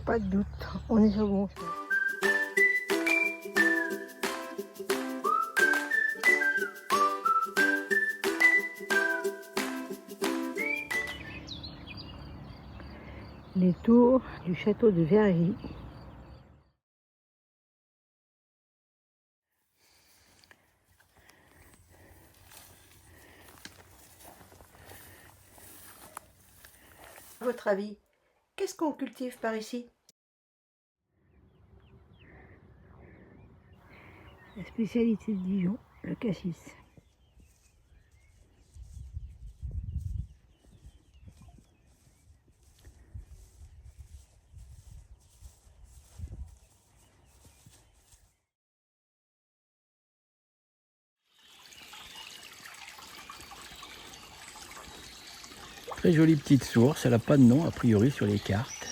Pas de doute, on est sur le bon chemin. Les tours du château de Vergy. À votre avis, qu'est-ce qu'on cultive par ici? La spécialité de Dijon, le cassis. Très jolie petite source, elle n'a pas de nom a priori sur les cartes.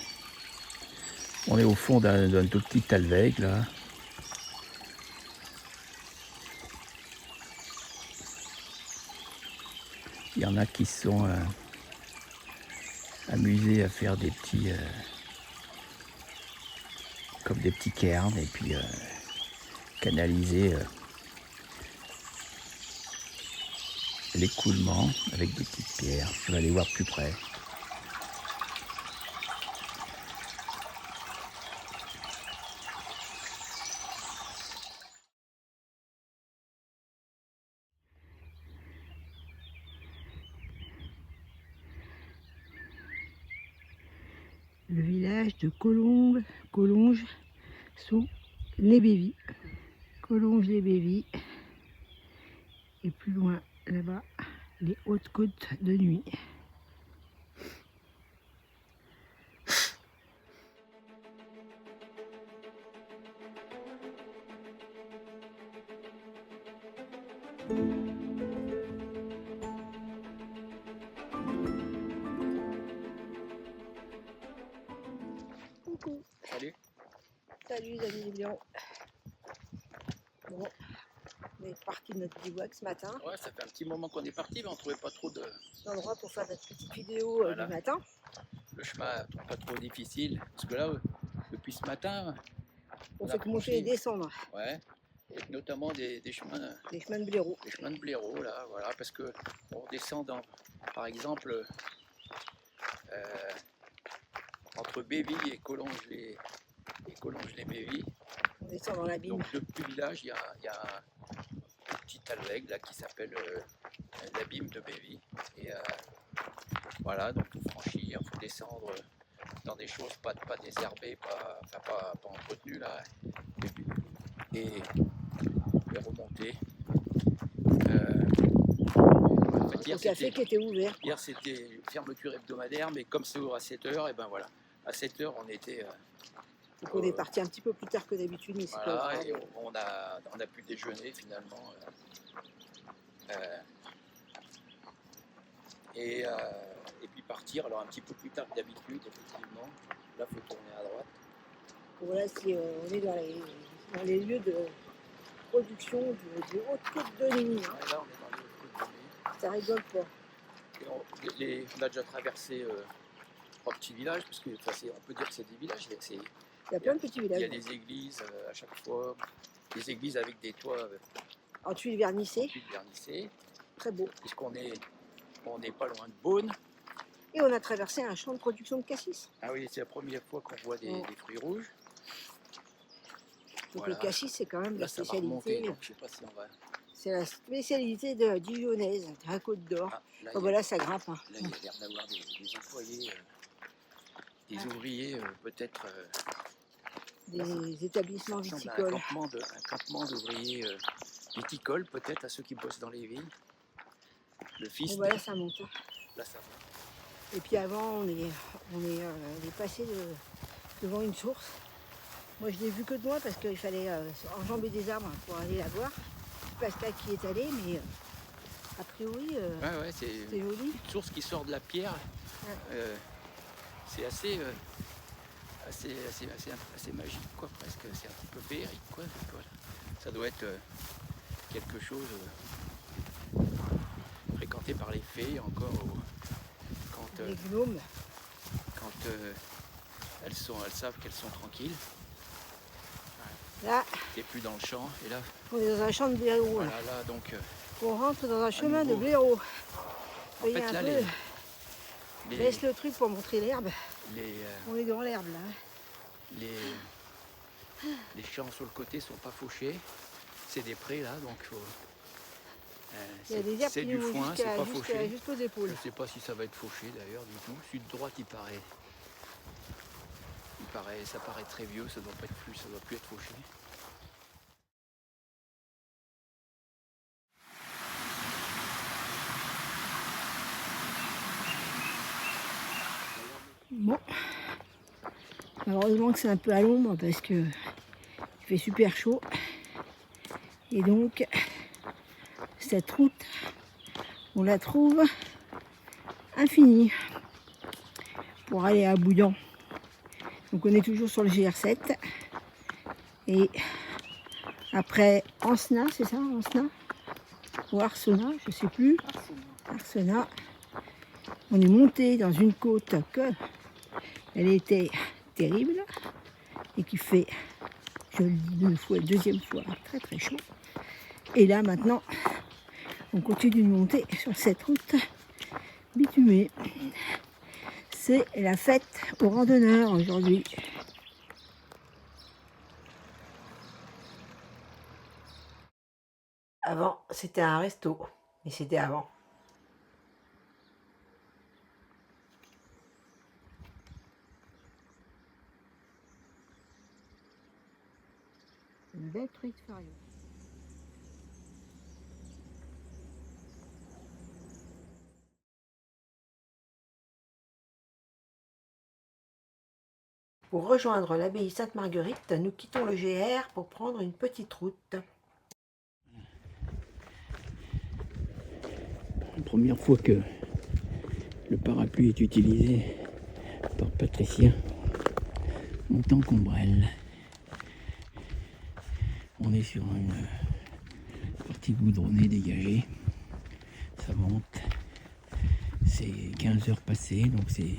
On est au fond d'un tout petit talweg là. Il y en a qui se sont amusés à faire des petits comme des petits cairns et puis canaliser l'écoulement avec des petites pierres. Je vais aller voir plus près. Le village de Collonges sous les Bévis. Collonges-les-Bévis. Et plus loin, là-bas, les hautes côtes de Nuit. Coucou. Salut. Salut les amis du Lion. Bon, on est parti de notre bivouac ce matin. Ouais, ça fait un petit moment qu'on est parti, mais on trouvait pas trop D'endroit pour faire notre petite vidéo Voilà. du matin. le chemin pas trop difficile. Parce que là, depuis ce matin, On a fait que monter et descendre. Ouais. Et notamment des chemins. Des chemins de blaireau. Des chemins de blaireau, là, voilà, parce que on descend par exemple, entre Bévis et Collonges-les-Bévis. On descend dans l'abîme. Donc depuis le village, il y a un petit talweg là qui s'appelle l'abîme de Bévis. Et voilà, donc on franchit, il faut descendre dans des choses pas désherbées, pas entretenues là, et remonter. En fait, Le café qui était ouvert. Hier c'était fermeture hebdomadaire, mais comme ça ouvre à 7h, et ben voilà, à 7h on était. Donc on est parti un petit peu plus tard que d'habitude, mais c'est voilà, pas grave. Et on a pu déjeuner finalement. Et puis partir, alors un petit peu plus tard que d'habitude, effectivement. Là, il faut tourner à droite. Voilà, si on est dans les lieux de production du Haute-Côte de Nuit. Hein. Ouais, là, on est dans les Hautes-Côtes de Nuit. Ça rigole pas. Et on a déjà traversé 3 petits villages, parce que on peut dire que c'est des villages. Il y a plein de petits villages. Il y a des églises à chaque fois, des églises avec des toits en tuiles vernissées. Très beau. Puisqu'on est pas loin de Beaune. Et on a traversé un champ de production de cassis. Ah oui, c'est la première fois qu'on voit des fruits rouges. Donc voilà. Le cassis, c'est quand même là, la spécialité. Remonter, donc, je sais pas si on va... C'est la spécialité de dijonnaise, de la Côte d'Or. Là, voilà, ça grimpe. Hein. Là, il y a l'air d'avoir des employés, des ouvriers, peut-être... des établissements viticoles. Un campement d'ouvriers viticoles, peut-être, à ceux qui bossent dans les vignes. Le fils. Bon, là, ça monte. Là, ça monte. Et puis avant, on est passé devant une source. Moi, je l'ai vu que de loin parce qu'il fallait enjamber des arbres pour aller la voir. Pascal qui est allé, mais a priori, c'est joli. Une source qui sort de la pierre. Ouais. C'est assez magique, quoi, presque. C'est un petit peu féerique, quoi. Ça doit être quelque chose fréquenté par les fées encore. Les gnomes. Quand elles savent qu'elles sont tranquilles. Là, T'es plus dans le champ, et là, on est dans un champ de blaireau. voilà, là, donc, On rentre dans un chemin de nouveau. blaireau. en Voyez fait, un là, peu, les, laisse le truc pour montrer l'herbe. les, On est dans l'herbe là. les champs sur le côté sont pas fauchés, c'est des prés là, donc Il y a des herbes c'est qui du vont foin, c'est pas fauché. jusqu'aux épaules. Je sais pas si ça va être fauché d'ailleurs du tout. Sud-droite, ça paraît très vieux, ça doit plus être fauché. Bon, heureusement que c'est un peu à l'ombre parce que il fait super chaud. Et donc, cette route, on la trouve infinie pour aller à Bouillan. Donc on est toujours sur le GR7. Et après Ancena, c'est ça, Ancena ou Arsenat, je sais plus. Arsenat. On est monté dans une côte que elle était terrible et qui fait, je le dis deuxième fois, très très chaud. Et là maintenant, on continue de monter sur cette route bitumée. C'est la fête aux randonneurs aujourd'hui. Avant, c'était un resto, mais c'était avant. Une belle truite furieuse. Pour rejoindre l'abbaye Sainte-Marguerite, nous quittons le GR pour prendre une petite route. La première fois que le parapluie est utilisé par Patricia, montant Combrelle. On est sur une partie goudronnée dégagée. Ça monte. C'est 15 heures passées, donc c'est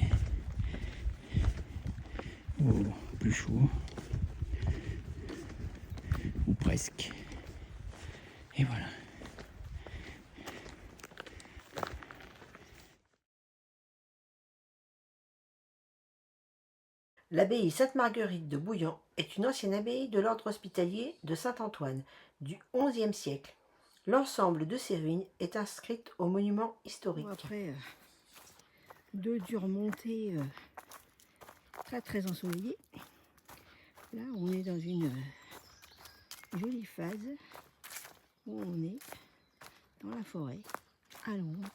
plus chaud. Ou presque. Et voilà. L'abbaye Sainte-Marguerite de Bouillan est une ancienne abbaye de l'ordre hospitalier de Saint-Antoine du XIe siècle. L'ensemble de ces ruines est inscrite au monument historique. Après 2 dures montées très très ensoleillées, là on est dans une jolie phase où on est dans la forêt, à l'ombre.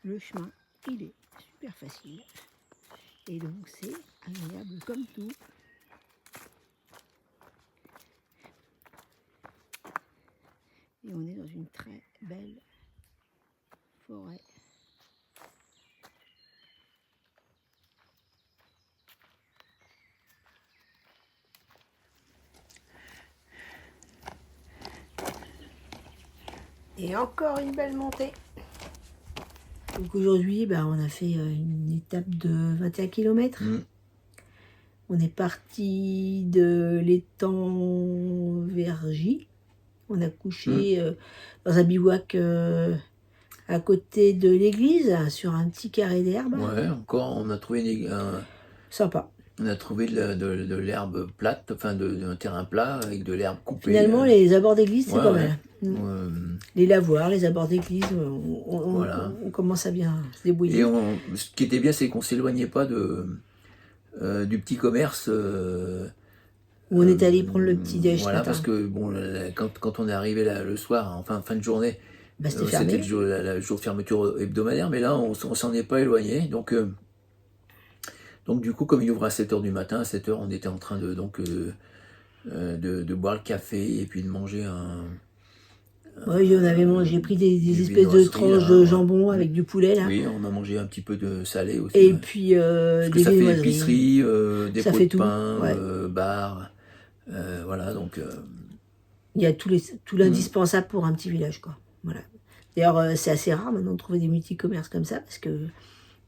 Le chemin, il est super facile. Et donc c'est agréable comme tout. Et on est dans une très belle forêt. Et encore une belle montée. Donc aujourd'hui, on a fait une étape de 21 km. On est parti de l'étang Vergy. On a couché dans un bivouac à côté de l'église, sur un petit carré d'herbe. Ouais, encore, on a trouvé sympa. On a trouvé de l'herbe plate, enfin d'un terrain plat avec de l'herbe coupée. Finalement, les abords d'église, c'est pas mal. Les lavoirs, les abords d'église, voilà. on commence à bien se débrouiller. Et ce qui était bien, c'est qu'on s'éloignait pas du petit commerce. Où on est allé prendre le petit déj. Voilà, parce que bon, quand on est arrivé là, le soir, en fin de journée, c'était le jour de fermeture hebdomadaire, mais là, on s'en est pas éloigné. Donc du coup, comme il ouvre à 7h du matin, à 7h, on était en train de boire le café et puis de manger un... Oui, on avait mangé, j'ai pris des espèces de tranches de jambon avec du poulet là. Oui, on a mangé un petit peu de salé aussi. Et puis parce que des ça fait viennoiseries. Épicerie, des pots de pain, bar, voilà, donc... Il y a tout l'indispensable pour un petit village, quoi. Voilà. D'ailleurs, c'est assez rare maintenant de trouver des multi-commerces comme ça, parce que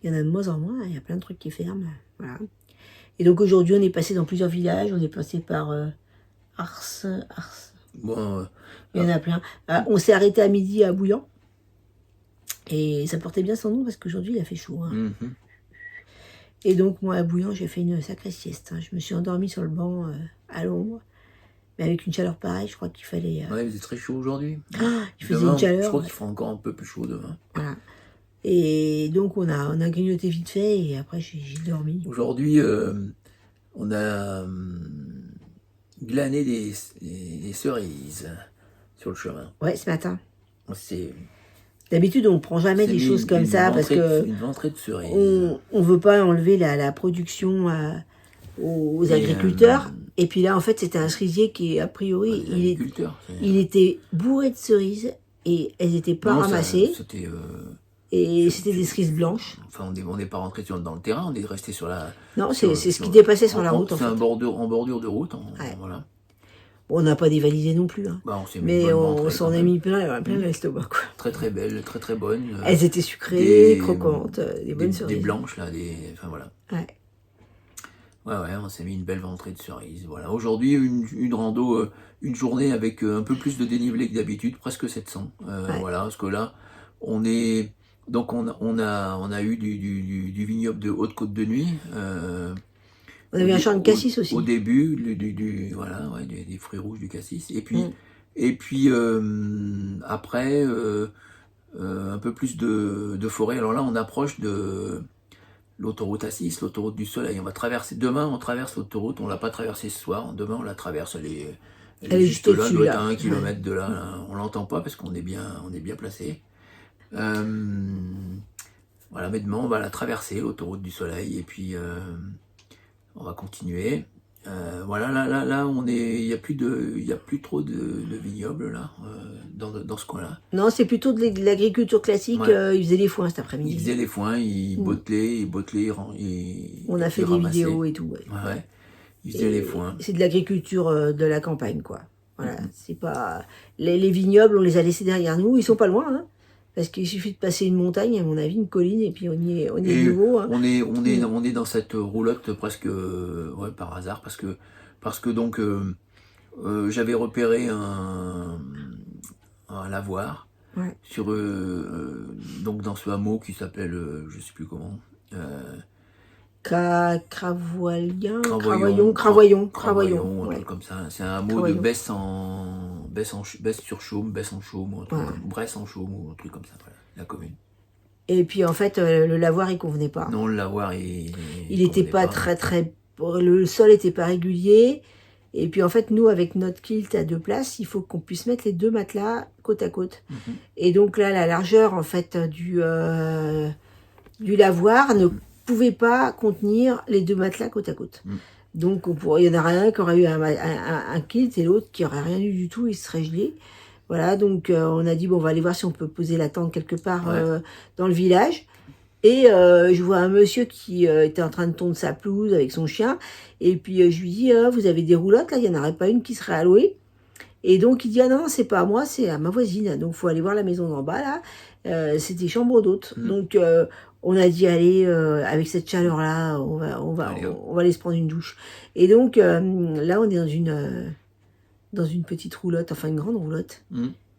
il y en a de moins en moins, il y a plein de trucs qui ferment. Voilà. Et donc aujourd'hui, on est passé dans plusieurs villages. On est passé par Ars. Bon, Il y en a plein. On s'est arrêté à midi à Bouillan. Et ça portait bien son nom parce qu'aujourd'hui, il a fait chaud. Hein. Et donc, moi, à Bouillan, j'ai fait une sacrée sieste. Hein. Je me suis endormie sur le banc à l'ombre. Mais avec une chaleur pareille, je crois qu'il fallait... Ouais, il faisait très chaud aujourd'hui. Il faisait Demain, une chaleur. je crois qu'il fera encore un peu plus chaud demain. Voilà. Et donc, on a grignoté vite fait et après, j'ai dormi. Aujourd'hui, on a glané des cerises sur le chemin. Ouais, ce matin. C'est D'habitude, on ne prend jamais des choses comme ça parce que une ventrée de cerises. On veut pas enlever la production aux agriculteurs. Et puis là, en fait, c'était un cerisier qui, a priori, il était bourré de cerises et elles n'étaient pas ramassées. Et c'était des cerises blanches. Enfin, on n'est pas rentré dans le terrain, on est resté sur la... Non, c'est ce qui dépassait sur la route. C'est en bordure de route. Voilà. Bon, on n'a pas dévalisé non plus. Hein. Bah, mais on s'en est mis plein l'estomac. Très très belle, très très bonne. Elles étaient sucrées, croquantes, des bonnes cerises. Des blanches, là, enfin voilà. Ouais. Ouais, on s'est mis une belle ventrée de cerises. Voilà. Aujourd'hui, une rando, une journée avec un peu plus de dénivelé que d'habitude, presque 700. Voilà, parce que là, on est... Donc on a eu du vignoble de Haute-Côte de Nuit. On avait un champ de cassis aussi. Au début, voilà, ouais, des fruits rouges du cassis. Et puis après, un peu plus de forêt. Alors là, on approche de l'autoroute A6, l'autoroute du Soleil. On va traverser. Demain, on traverse l'autoroute. On l'a pas traversée ce soir. Demain, on la traverse. Elle est juste là. Elle doit être à 1 kilomètre de là. On l'entend pas parce qu'on est bien placé. Voilà, mais demain, on va la traverser, l'autoroute du Soleil. Et puis on va continuer. Voilà, là, il y a plus trop de vignobles là, dans ce coin-là. Non, c'est plutôt de l'agriculture classique. Ouais. Ils faisaient les foins cet après-midi. Ils faisaient les foins, ils bottelaient, on a fait des vidéos et tout. Ouais. Ils faisaient les foins. C'est de l'agriculture de la campagne, quoi. Voilà, c'est pas les vignobles, on les a laissés derrière nous. Ils sont pas loin, hein. Parce qu'il suffit de passer une montagne, à mon avis, une colline, et puis on y est nouveau. Hein. On est dans cette roulotte presque par hasard, parce que donc j'avais repéré un lavoir sur donc dans ce hameau qui s'appelle je sais plus comment. Cravoyon, ouais. Comme ça. C'est un hameau de Besse sur Chaume, Besse en Chaume, Bresse en Chaume, ou un truc comme ça, voilà, la commune. Et puis en fait, le lavoir, il convenait pas. Non, le lavoir, il était pas très... Le sol était pas régulier. Et puis en fait, nous, avec notre kilt à 2 places, il faut qu'on puisse mettre les 2 matelas côte à côte. Et donc là, la largeur, en fait, du lavoir ne pouvait pas contenir les 2 matelas côte à côte. Donc il y en a un qui aurait eu un kilt et l'autre qui aurait rien eu du tout, il serait gelé. Voilà, donc on a dit, bon, on va aller voir si on peut poser la tente quelque part dans le village. Et je vois un monsieur qui était en train de tondre sa pelouse avec son chien. Et puis je lui dis, vous avez des roulottes, là, il n'y en aurait pas une qui serait allouée. Et donc il dit, ah non, c'est pas à moi, c'est à ma voisine. Donc il faut aller voir la maison d'en bas, là. C'était chambre d'hôte. Donc on a dit, allez, avec cette chaleur-là, on va aller se prendre une douche. Et donc là, on est dans une petite roulotte, enfin une grande roulotte,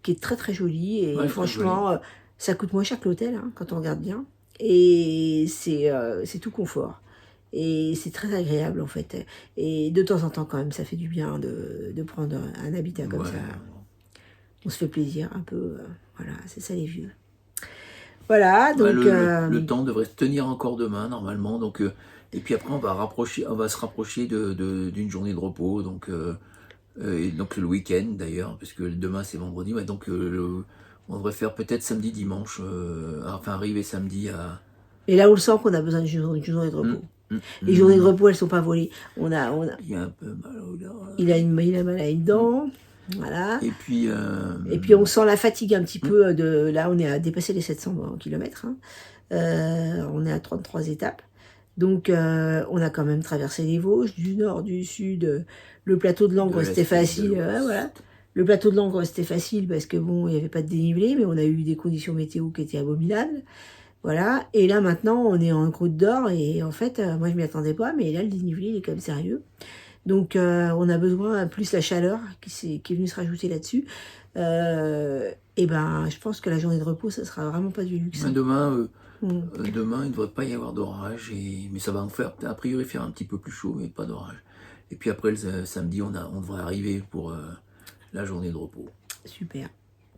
qui est très très jolie. Et franchement, ça coûte moins cher que l'hôtel, hein, quand on regarde bien. Et c'est tout confort. Et c'est très agréable, en fait. Et de temps en temps, quand même, ça fait du bien de prendre un habitat comme ça. On se fait plaisir un peu. Voilà, c'est ça les vieux. Voilà, donc... le temps devrait se tenir encore demain, normalement. Donc, et puis après, on va se rapprocher d'une journée de repos. Donc le week-end, d'ailleurs, parce que demain, c'est vendredi. Ouais, donc, on devrait faire peut-être samedi, dimanche. Enfin, arriver samedi à... Et là, on le sent qu'on a besoin d'une journée de repos. Les journées de repos, elles ne sont pas volées. Il y a un peu mal aux dents. Il a mal à une dent. Voilà. Et puis on sent la fatigue un petit peu de... Là, on est à dépasser les 700 km. Hein. On est à 33 étapes. Donc, on a quand même traversé les Vosges, du nord, du sud. Le plateau de Langres, c'était facile. Voilà. Le plateau de Langres, c'était facile parce que bon, il n'y avait pas de dénivelé, mais on a eu des conditions météo qui étaient abominables. Voilà, et là maintenant on est en Côte d'Or et en fait moi je m'y attendais pas, mais là le dénivelé il est quand même sérieux. Donc on a besoin, plus la chaleur qui est venue se rajouter là-dessus, et ben je pense que la journée de repos ça sera vraiment pas du luxe. Demain, Mm. demain il ne devrait pas y avoir d'orage, mais ça va en faire, a priori faire un petit peu plus chaud, mais pas d'orage. Et puis après le samedi on devrait arriver pour la journée de repos. Super,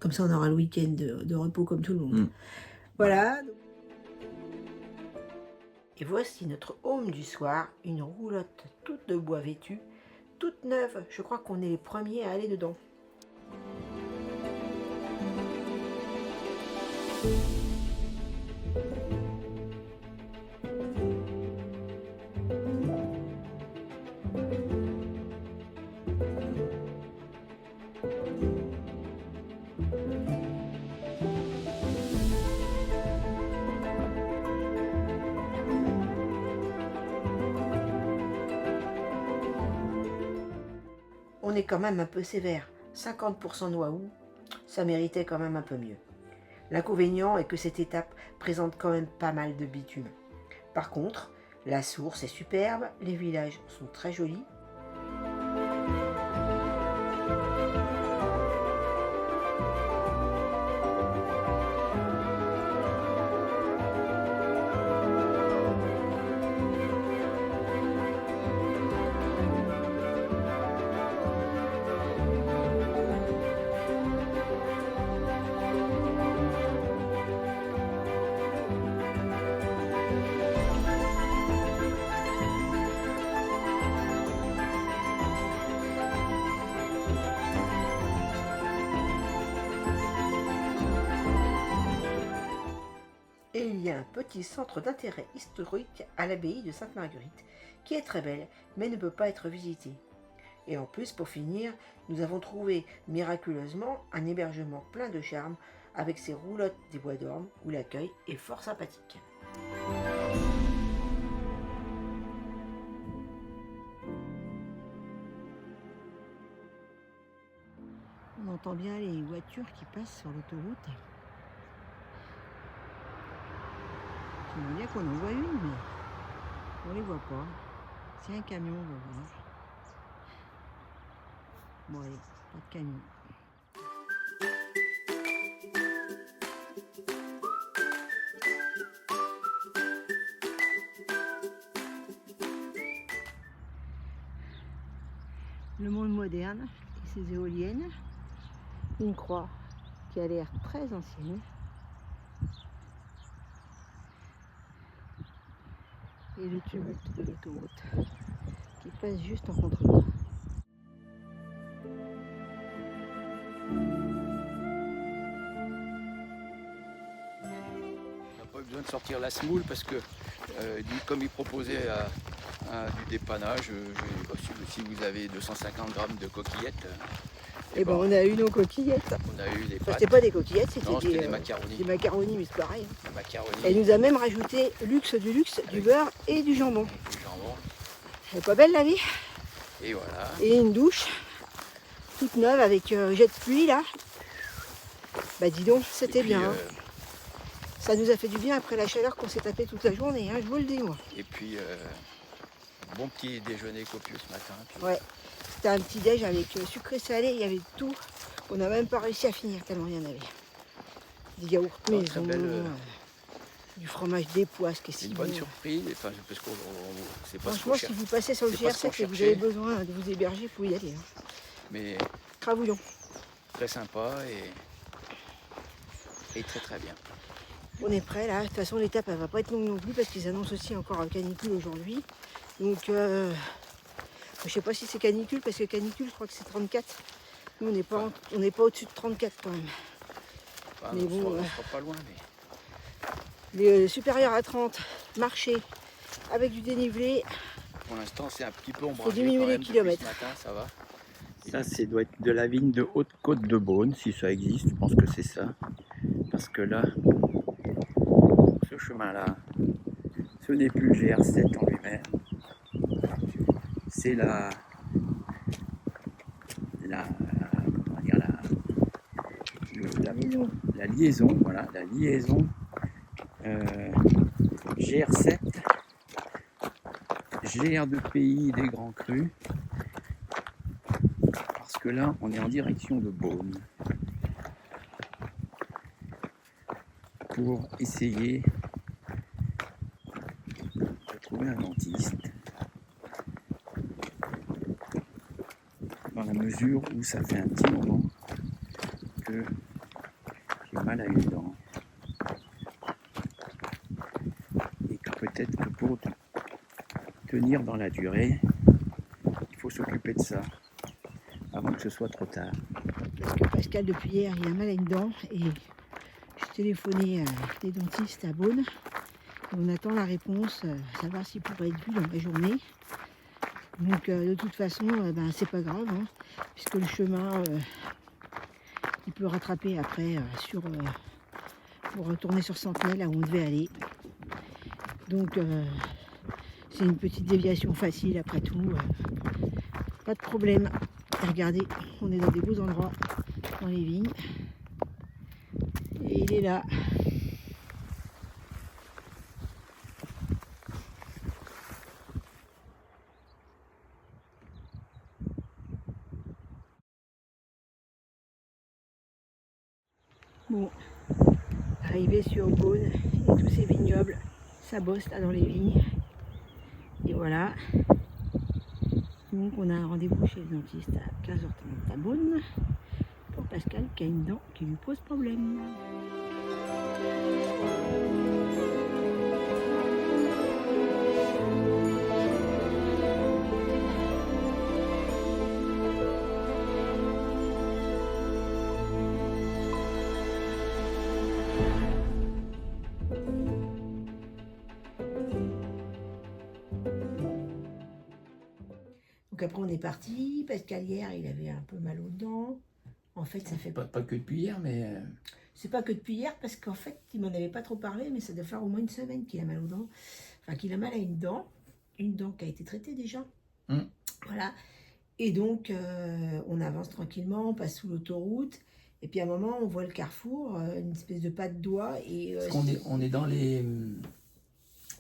comme ça on aura le week-end de repos comme tout le monde. Mm. Voilà. Et voici notre home du soir, une roulotte toute de bois vêtue, toute neuve. Je crois qu'on est les premiers à aller dedans. On est quand même un peu sévère, 50% Noaou, ça méritait quand même un peu mieux. L'inconvénient est que cette étape présente quand même pas mal de bitume. Par contre, la source est superbe, les villages sont très jolis. Et il y a un petit centre d'intérêt historique à l'abbaye de Sainte-Marguerite, qui est très belle, mais ne peut pas être visitée. Et en plus, pour finir, nous avons trouvé miraculeusement un hébergement plein de charme avec ses roulottes des Bois d'Orme, où l'accueil est fort sympathique. On entend bien les voitures qui passent sur l'autoroute. J'aimerais bien qu'on en voit une, mais on les voit pas. C'est un camion, on va voir. Bon allez, pas de camion. Le monde moderne et ses éoliennes. Une croix qui a l'air très ancienne. Et le tumulte de l'autoroute qui passe juste en contre-vent. On n'a pas eu besoin de sortir la semoule parce que comme il proposait du dépannage, si vous avez 250 grammes de coquillettes, Et ben on a eu nos coquillettes. on a eu des Enfin, pâtes. c'était pas des coquillettes, Non, c'était des macaronis. des macaronis, mais c'est pareil. Des macaronis, Elle nous a même rajouté luxe, du beurre et du jambon. du jambon. Elle est pas belle la vie? Et voilà. Et une douche toute neuve avec jet de pluie là. Bah dis donc, c'était Et puis, bien. Hein. Ça nous a fait du bien après la chaleur qu'on s'est tapé toute la journée, hein, je vous le dis moi. Et puis, bon petit déjeuner copieux ce matin. Puis, Ouais, c'était un petit déj avec sucré salé, il y avait tout. On n'a même pas réussi à finir tellement il y en avait. Des yaourts très maison, belle, du fromage d'époisse qui est c'est si une bon. bonne surprise. Enfin, parce qu'on c'est pas ce Franchement, qu'on si cherche. vous passez sur le c'est pas ce GR7 qu'on et que vous cherchait. avez besoin de vous héberger, il faut y aller. Hein. Mais Cravouillon. très sympa et très très bien. On est prêt là, de toute façon l'étape elle va pas être longue non plus parce qu'ils annoncent aussi encore un canicule aujourd'hui. Donc je sais pas si c'est canicule parce que canicule je crois que c'est 34. Nous on n'est pas au-dessus de 34 quand même. Enfin, Mais on bon, sera pas loin. Mais Les supérieurs à 30, marché avec du dénivelé. pour l'instant, c'est un petit peu ombragé. diminuer quand les même, depuis kilomètres. Ce matin, ça va. Ça, c'est doit être de la vigne de Haute-Côte de Beaune, si ça existe, je pense que c'est ça. Parce que là, ce chemin-là, ce n'est plus le GR7 en lui-même. C'est comment dire, la liaison, voilà, la liaison GR7, GR de pays des Grands Crus, parce que là on est en direction de Beaune pour essayer de trouver un dentiste, dans la mesure où ça fait un petit moment que j'ai mal à une dent et que peut-être que pour tenir dans la durée, il faut s'occuper de ça avant que ce soit trop tard. Parce que Pascal, depuis hier, il a mal à une dent et j'ai téléphoné à des dentistes à Beaune. Et on attend la réponse, savoir s'il pourrait être vu dans la journée. Donc de toute façon, c'est pas grave, hein, puisque le chemin, il peut rattraper après pour retourner sur Centenay, là où on devait aller. Donc c'est une petite déviation facile après tout, pas de problème. Et regardez, on est dans des beaux endroits, dans les vignes. Et il est là. Bon, arrivé sur Beaune et tous ces vignobles, ça bosse là dans les vignes. Et voilà. Donc on a un rendez-vous chez le dentiste à 15h30 à Beaune pour Pascal qui a une dent qui lui pose problème. Donc après on est parti, Pascal hier il avait un peu mal aux dents. En fait ça fait Pas que depuis hier, mais c'est pas que depuis hier parce qu'en fait il m'en avait pas trop parlé, mais ça doit faire au moins une semaine qu'il a mal aux dents. Enfin qu'il a mal à une dent qui a été traitée déjà. Voilà. Et donc on avance tranquillement, on passe sous l'autoroute. Et puis à un moment on voit le carrefour, une espèce de pas de doigt. Et parce on est dans les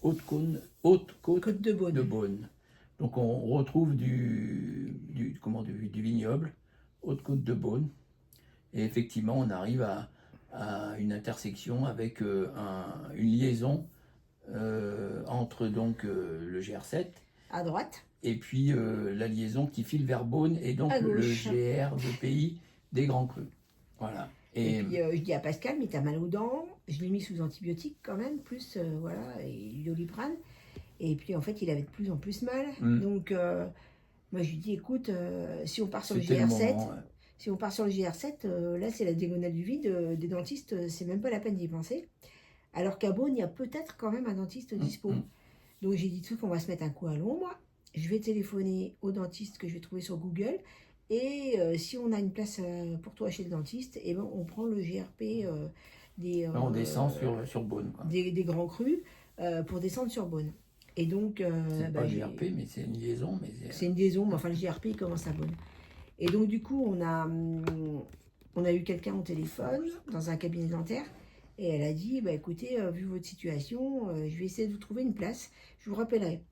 Hautes-Côtes de Beaune. de Beaune. Donc on retrouve du vignoble, Haute-Côte de Beaune. Et effectivement, on arrive à une intersection avec une liaison entre donc le GR7 à droite et puis la liaison qui file vers Beaune et donc le GR de pays des Grands Crus. Voilà. Et puis je dis à Pascal, mais t'as mal aux dents. Je l'ai mis sous antibiotiques quand même, plus voilà, et Doliprane. Et puis en fait, il avait de plus en plus mal. Donc moi je lui dis, écoute, si on part sur le GR7, si on part sur le GR7, là c'est la diagonale du vide, des dentistes, c'est même pas la peine d'y penser. Alors qu'à Beaune, il y a peut-être quand même un dentiste dispo. Donc j'ai dit tout qu'on va se mettre un coup à l'ombre. Je vais téléphoner au dentiste que je vais trouver sur Google. Et si on a une place pour toi chez le dentiste, et ben on prend le GRP on descend sur Beaune. Quoi. Des Grands Crus pour descendre sur Beaune. Et donc, c'est pas le GRP, mais c'est une liaison. C'est une liaison, mais enfin le GRP il commence à Beaune. Et donc du coup, on a eu quelqu'un au téléphone dans un cabinet dentaire. Et elle a dit, bah écoutez, vu votre situation, je vais essayer de vous trouver une place. Je vous rappellerai.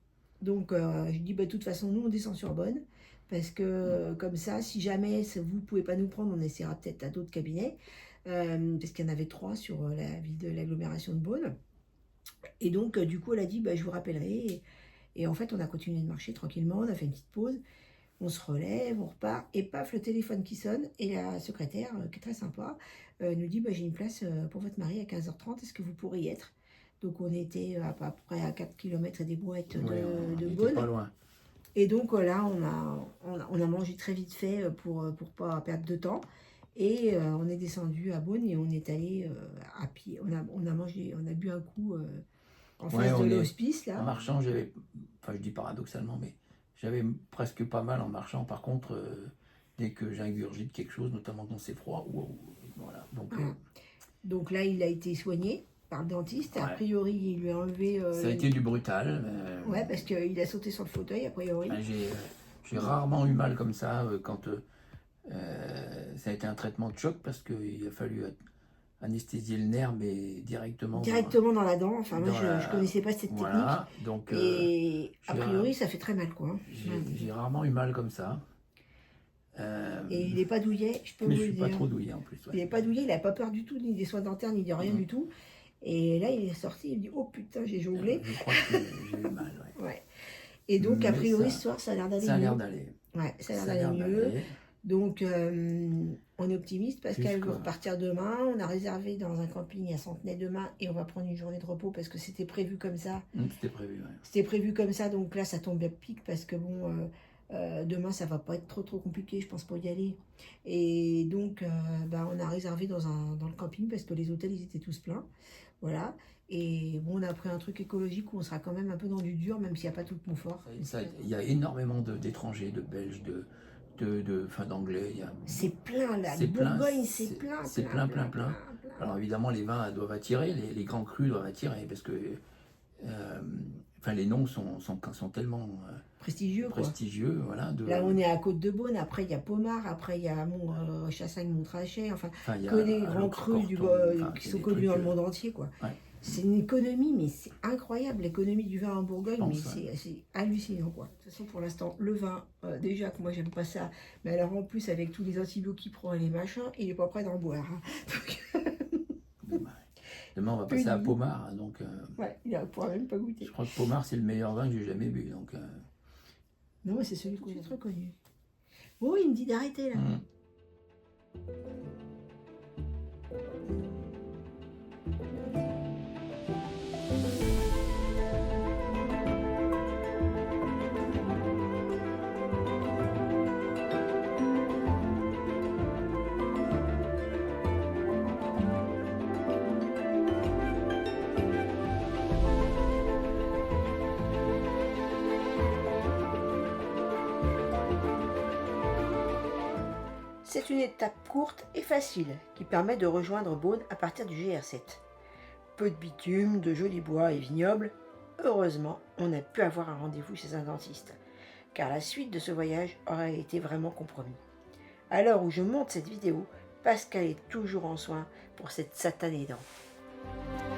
Donc je dis, bah de toute façon, nous on descend sur Beaune. Parce que comme ça, si jamais vous ne pouvez pas nous prendre, on essaiera peut-être à d'autres cabinets. Parce qu'il y en avait 3 sur la ville de l'agglomération de Beaune. Et donc, du coup, elle a dit, bah, je vous rappellerai. Et en fait, on a continué de marcher tranquillement, on a fait une petite pause. On se relève, on repart. Et paf, le téléphone qui sonne. Et la secrétaire, qui est très sympa, nous dit, bah, j'ai une place pour votre mari à 15h30. Est-ce que vous pourrez y être? Donc, on était à peu près à 4 km et des brouettes de Beaune. Pas loin. Et donc là, on a mangé très vite fait pour pas perdre de temps. Et on est descendu à Beaune et on est allé à pied. On a mangé, on a bu un coup en face de l'hospice. En marchant, je dis paradoxalement, mais j'avais presque pas mal en marchant. Par contre, dès que j'ingurgite quelque chose, notamment quand c'est froid, voilà. Donc là, il a été soigné par le dentiste. A priori, il lui a enlevé... ça a été du brutal. Ouais, parce qu'il a sauté sur le fauteuil, a priori. J'ai rarement eu mal comme ça quand ça a été un traitement de choc parce qu'il a fallu anesthésier le nerf, mais directement. Directement dans la dent. Enfin, moi, dans je la- connaissais pas cette Voilà, donc technique. Et a j'ai- priori, ça fait très mal, quoi. Hein. j'ai rarement eu mal comme ça. Et il n'est pas douillet, je peux Mais vous je le suis pas dire. trop douillet en plus. Il n'est pas douillet, il n'a pas peur du tout, ni des soins dentaires, ni de rien Mhm. du tout. Et là, il est sorti, il me dit, oh putain, j'ai jonglé. Je crois que j'ai eu mal. Ouais. Ouais. Et donc, a Mais priori, ça- ce soir, ça a l'air d'aller Ça a mieux. l'air d'aller. Ouais, ça a Ça a l'air d'aller l'air mieux. d'aller. Donc, on est optimiste. Pascal Jusqu'au- veut repartir demain. On a réservé dans un camping à Centenay demain et on va prendre une journée de repos parce que c'était prévu comme ça. C'était prévu. Ouais. C'était prévu comme ça, donc là, ça tombe à pic parce que bon, demain, ça va pas être trop compliqué, je pense, pour y aller. Et donc, on a réservé dans le camping parce que les hôtels, ils étaient tous pleins. Voilà. Et bon, on a pris un truc écologique où on sera quand même un peu dans du dur, même s'il n'y a pas tout le confort. Il y a énormément d'étrangers, de Belges, d'Anglais. C'est plein là, C'est le plein, Bourgogne, c'est plein. c'est plein. Alors évidemment, les vins doivent attirer, les grands crus doivent attirer, parce que les noms sont tellement Prestigieux, quoi. prestigieux. Voilà, Là, on est à Côte-de-Beaune, après il y a Pommard, après il y a Chassagne-Montrachet, enfin, que des grands crus qui sont connus dans le monde entier, quoi. Ouais. C'est une économie, mais c'est incroyable, l'économie du vin en Bourgogne, pense, mais c'est hallucinant, quoi. De toute façon, pour l'instant, le vin, déjà que moi j'aime pas ça, mais alors en plus avec tous les antibiotiques qu'il prend et les machins, il est pas prêt d'en boire. Hein. Demain, on va passer à Pommard, donc Ouais, il ne pourra même pas goûter. je crois que Pommard, c'est le meilleur vin que j'ai jamais bu. Donc, Non, mais c'est celui que j'ai trop connu. Oh, il me dit d'arrêter là. C'est une étape courte et facile qui permet de rejoindre Beaune à partir du GR7. Peu de bitume, de jolis bois et vignobles. Heureusement, on a pu avoir un rendez-vous chez un dentiste, car la suite de ce voyage aurait été vraiment compromis. À l'heure où je monte cette vidéo, Pascal est toujours en soins pour cette satanée dent.